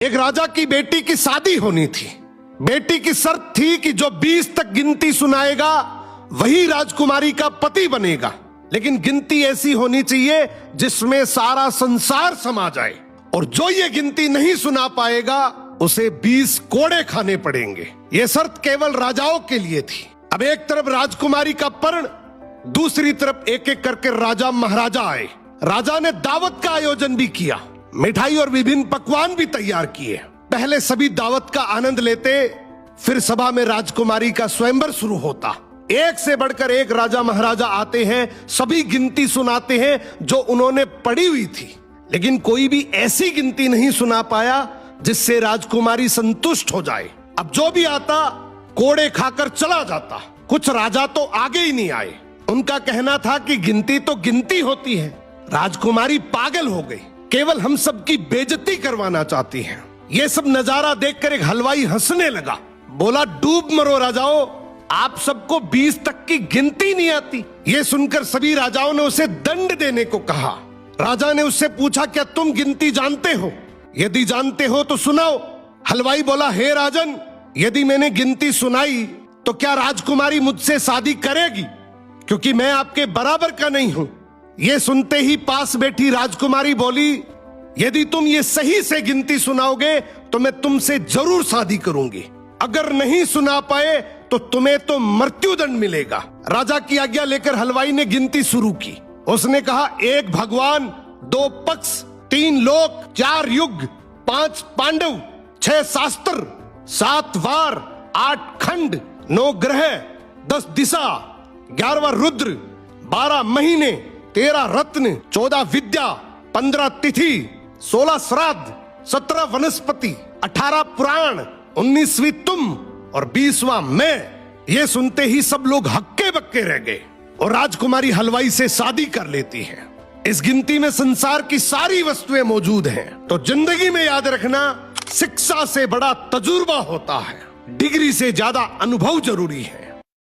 एक राजा की बेटी की शादी होनी थी। बेटी की शर्त थी कि जो 20 तक गिनती सुनाएगा वही राजकुमारी का पति बनेगा, लेकिन गिनती ऐसी होनी चाहिए जिसमें सारा संसार समा जाए, और जो ये गिनती नहीं सुना पाएगा उसे 20 कोड़े खाने पड़ेंगे। ये शर्त केवल राजाओं के लिए थी। अब एक तरफ राजकुमारी का पर्ण, दूसरी तरफ एक एक करके राजा महाराजा आए। राजा ने दावत का आयोजन भी किया, मिठाई और विभिन्न पकवान भी तैयार किए। पहले सभी दावत का आनंद लेते, फिर सभा में राजकुमारी का स्वयंवर शुरू होता। एक से बढ़कर एक राजा महाराजा आते हैं, सभी गिनती सुनाते हैं जो उन्होंने पढ़ी हुई थी, लेकिन कोई भी ऐसी गिनती नहीं सुना पाया जिससे राजकुमारी संतुष्ट हो जाए। अब जो भी आता कोड़े खाकर चला जाता। कुछ राजा तो आगे ही नहीं आए। उनका कहना था कि गिनती तो गिनती होती है। राजकुमारी पागल हो गई, केवल हम सबकी बेइज्जती करवाना चाहती हैं। ये सब नजारा देखकर एक हलवाई हंसने लगा, बोला, डूब मरो राजाओं, आप सबको 20 तक की गिनती नहीं आती। ये सुनकर सभी राजाओं ने उसे दंड देने को कहा। राजा ने उससे पूछा, क्या तुम गिनती जानते हो? यदि जानते हो तो सुनाओ। हलवाई बोला, हे राजन, यदि मैंने गिनती सुनाई तो क्या राजकुमारी मुझसे शादी करेगी, क्योंकि मैं आपके बराबर का नहीं हूं। ये सुनते ही पास बैठी राजकुमारी बोली, यदि तुम ये सही से गिनती सुनाओगे तो मैं तुमसे जरूर शादी करूंगी, अगर नहीं सुना पाए तो तुम्हें तो मृत्युदंड मिलेगा। राजा की आज्ञा लेकर हलवाई ने गिनती शुरू की। उसने कहा, 1 भगवान, 2 पक्ष, 3 लोक, 4 युग, 5 पांडव, 6 शास्त्र, 7 वार, 8 खंड, 9 ग्रह, 10 दिशा, 11वां रुद्र, 12 महीने, 13 रत्न, 14 विद्या, 15 तिथि, 16 श्राद्ध, 17 वनस्पति, 18 पुराण, 19वीं तुम और 20वां मैं। ये सुनते ही सब लोग हक्के बक्के रह गए और राजकुमारी हलवाई से शादी कर लेती है। इस गिनती में संसार की सारी वस्तुएं मौजूद हैं। तो जिंदगी में याद रखना, शिक्षा से बड़ा तजुर्बा होता है, डिग्री से ज्यादा अनुभव जरूरी है।